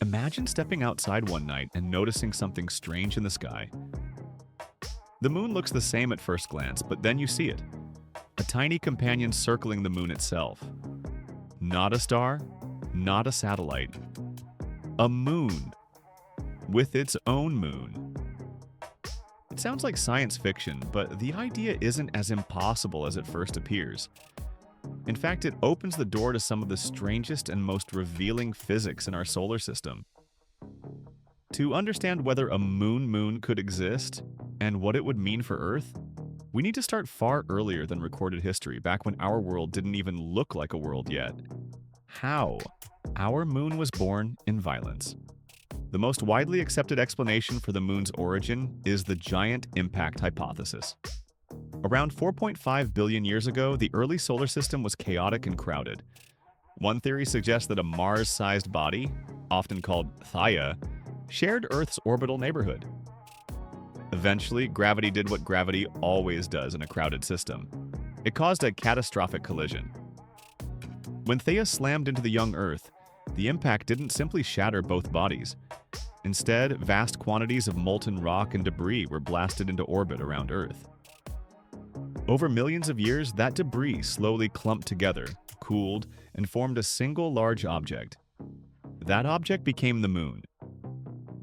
Imagine stepping outside one night and noticing something strange in the sky. The moon looks the same at first glance, but then you see it. A tiny companion circling the moon itself. Not a star, not a satellite. A moon. With its own moon. It sounds like science fiction, but the idea isn't as impossible as it first appears. In fact, it opens the door to some of the strangest and most revealing physics in our solar system. To understand whether a moon could exist and what it would mean for Earth, we need to start far earlier than recorded history, back when our world didn't even look like a world yet. How? Our moon was born in violence. The most widely accepted explanation for the moon's origin is the giant impact hypothesis. Around 4.5 billion years ago, the early solar system was chaotic and crowded. One theory suggests that a Mars-sized body, often called Theia, shared Earth's orbital neighborhood. Eventually, gravity did what gravity always does in a crowded system. It caused a catastrophic collision. When Theia slammed into the young Earth, the impact didn't simply shatter both bodies. Instead, vast quantities of molten rock and debris were blasted into orbit around Earth. Over millions of years, that debris slowly clumped together, cooled, and formed a single large object. That object became the moon.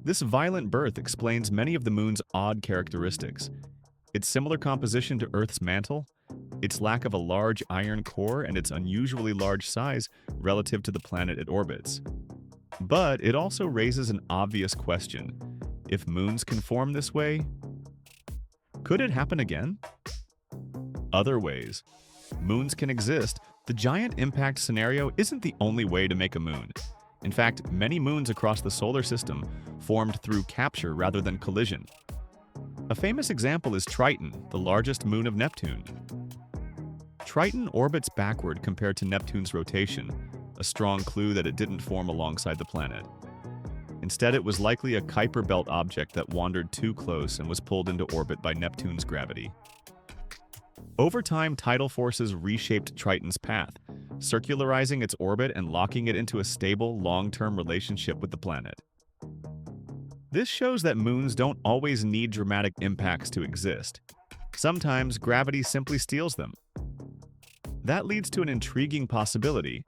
This violent birth explains many of the moon's odd characteristics. Its similar composition to Earth's mantle, its lack of a large iron core, and its unusually large size relative to the planet it orbits. But it also raises an obvious question. If moons can form this way, could it happen again? Other ways. Moons can exist. The giant impact scenario isn't the only way to make a moon. In fact, many moons across the solar system formed through capture rather than collision. A famous example is Triton, the largest moon of Neptune. Triton orbits backward compared to Neptune's rotation, a strong clue that it didn't form alongside the planet. Instead, it was likely a Kuiper belt object that wandered too close and was pulled into orbit by Neptune's gravity. Over time, tidal forces reshaped Triton's path, circularizing its orbit and locking it into a stable, long-term relationship with the planet. This shows that moons don't always need dramatic impacts to exist. Sometimes gravity simply steals them. That leads to an intriguing possibility.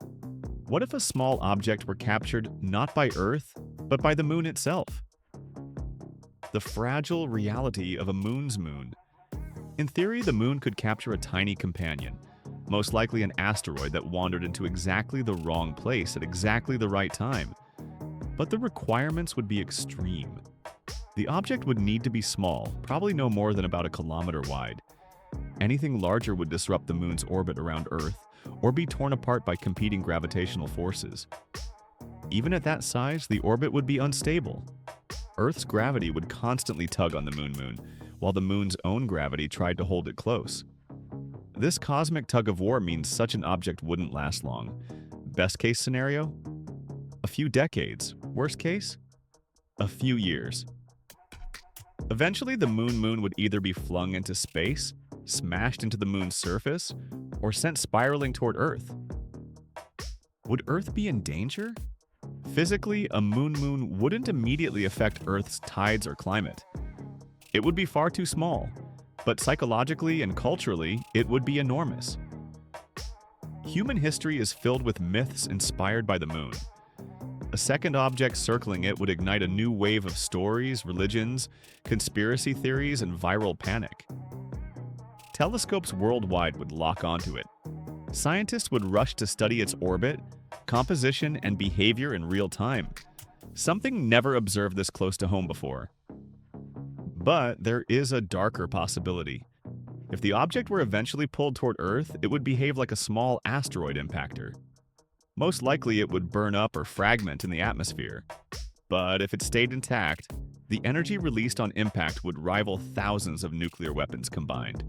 What if a small object were captured not by Earth, but by the moon itself? The fragile reality of a moon's moon. In theory, the moon could capture a tiny companion, most likely an asteroid that wandered into exactly the wrong place at exactly the right time. But the requirements would be extreme. The object would need to be small, probably no more than about a kilometer wide. Anything larger would disrupt the moon's orbit around Earth, or be torn apart by competing gravitational forces. Even at that size, the orbit would be unstable. Earth's gravity would constantly tug on the moon, while the moon's own gravity tried to hold it close. This cosmic tug-of-war means such an object wouldn't last long. Best case scenario? A few decades. Worst case? A few years. Eventually, the moon would either be flung into space, smashed into the moon's surface, or sent spiraling toward Earth. Would Earth be in danger? Physically, a moon wouldn't immediately affect Earth's tides or climate. It would be far too small, but psychologically and culturally, it would be enormous. Human history is filled with myths inspired by the moon. A second object circling it would ignite a new wave of stories, religions, conspiracy theories, and viral panic. Telescopes worldwide would lock onto it. Scientists would rush to study its orbit, composition, and behavior in real time. Something never observed this close to home before. But there is a darker possibility. If the object were eventually pulled toward Earth, it would behave like a small asteroid impactor. Most likely it would burn up or fragment in the atmosphere. But if it stayed intact, the energy released on impact would rival thousands of nuclear weapons combined.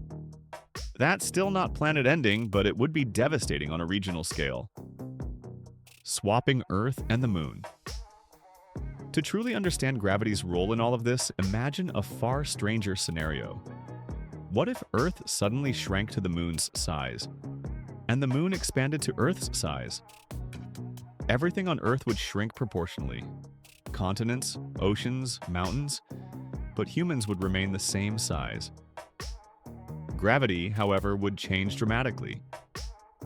That's still not planet-ending, but it would be devastating on a regional scale. Swapping Earth and the Moon. To truly understand gravity's role in all of this, imagine a far stranger scenario. What if Earth suddenly shrank to the Moon's size, and the Moon expanded to Earth's size? Everything on Earth would shrink proportionally. continents, oceans, mountains, but humans would remain the same size. Gravity, however, would change dramatically.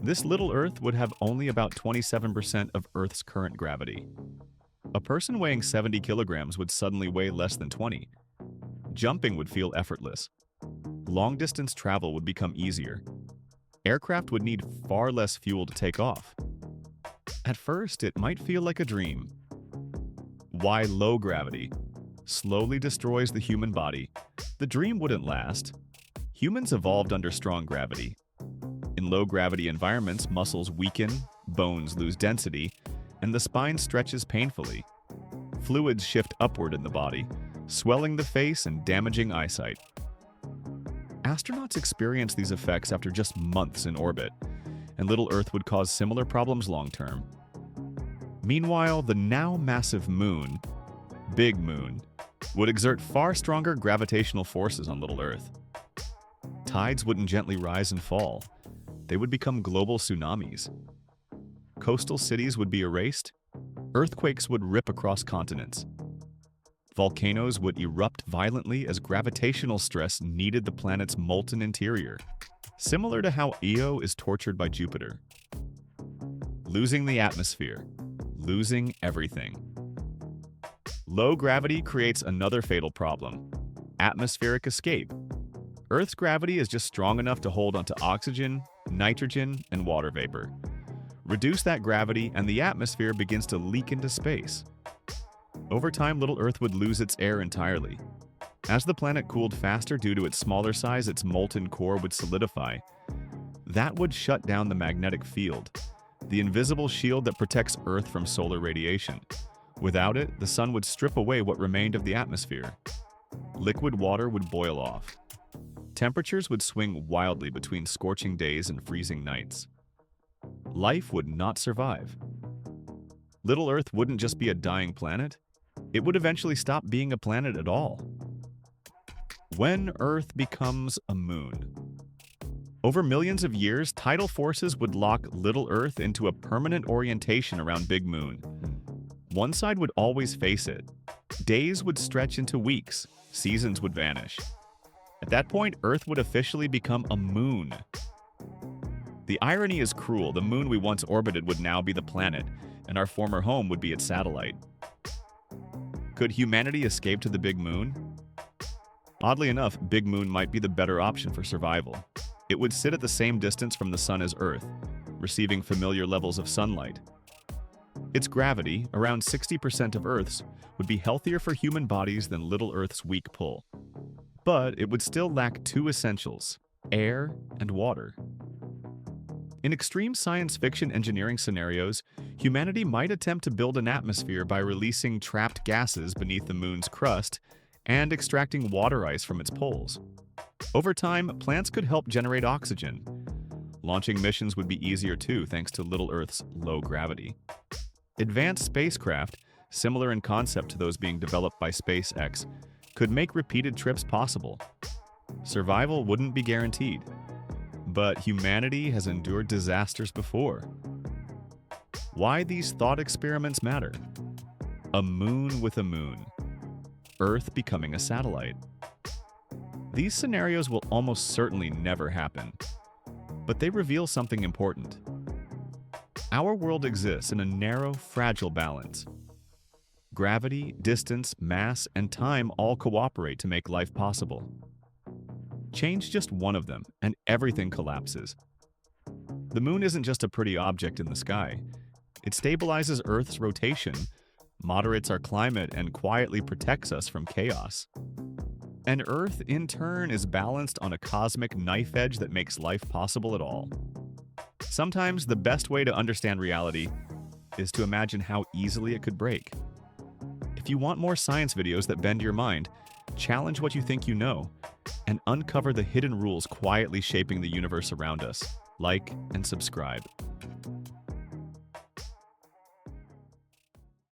This little Earth would have only about 27% of Earth's current gravity. A person weighing 70 kilograms would suddenly weigh less than 20. Jumping would feel effortless. Long-distance travel would become easier. Aircraft would need far less fuel to take off. At first, it might feel like a dream. Why low gravity slowly destroys the human body? The dream wouldn't last. Humans evolved under strong gravity. In low-gravity environments, muscles weaken, bones lose density, and the spine stretches painfully. Fluids shift upward in the body, swelling the face and damaging eyesight. Astronauts experience these effects after just months in orbit, and little Earth would cause similar problems long-term. Meanwhile, the now massive Moon, Big Moon, would exert far stronger gravitational forces on little Earth. Tides wouldn't gently rise and fall. They would become global tsunamis. Coastal cities would be erased. Earthquakes would rip across continents. Volcanoes would erupt violently as gravitational stress kneaded the planet's molten interior, similar to how Io is tortured by Jupiter. Losing the atmosphere. Losing everything. Low gravity creates another fatal problem: atmospheric escape. Earth's gravity is just strong enough to hold onto oxygen, nitrogen, and water vapor. Reduce that gravity, and the atmosphere begins to leak into space. Over time, little Earth would lose its air entirely. As the planet cooled faster due to its smaller size, its molten core would solidify. That would shut down the magnetic field, the invisible shield that protects Earth from solar radiation. Without it, the sun would strip away what remained of the atmosphere. Liquid water would boil off. Temperatures would swing wildly between scorching days and freezing nights. Life would not survive. Little Earth wouldn't just be a dying planet, it would eventually stop being a planet at all. When Earth becomes a moon. Over millions of years, tidal forces would lock little Earth into a permanent orientation around Big Moon. One side would always face it. Days would stretch into weeks, seasons would vanish. At that point, Earth would officially become a moon. The irony is cruel. The moon we once orbited would now be the planet, and our former home would be its satellite. Could humanity escape to the Big Moon? Oddly enough, Big Moon might be the better option for survival. It would sit at the same distance from the Sun as Earth, receiving familiar levels of sunlight. Its gravity, around 60% of Earth's, would be healthier for human bodies than little Earth's weak pull. But it would still lack two essentials: air and water. In extreme science fiction engineering scenarios, humanity might attempt to build an atmosphere by releasing trapped gases beneath the moon's crust and extracting water ice from its poles. Over time, plants could help generate oxygen. Launching missions would be easier too, thanks to little Earth's low gravity. Advanced spacecraft, similar in concept to those being developed by SpaceX, could make repeated trips possible. Survival wouldn't be guaranteed, but humanity has endured disasters before. Why these thought experiments matter? A moon with a moon. Earth becoming a satellite. These scenarios will almost certainly never happen, but they reveal something important. Our world exists in a narrow, fragile balance. Gravity, distance, mass, and time all cooperate to make life possible. Change just one of them, and everything collapses. The moon isn't just a pretty object in the sky. It stabilizes Earth's rotation, moderates our climate, and quietly protects us from chaos. And Earth, in turn, is balanced on a cosmic knife edge that makes life possible at all. Sometimes the best way to understand reality is to imagine how easily it could break. If you want more science videos that bend your mind, challenge what you think you know, and uncover the hidden rules quietly shaping the universe around us. Like and subscribe.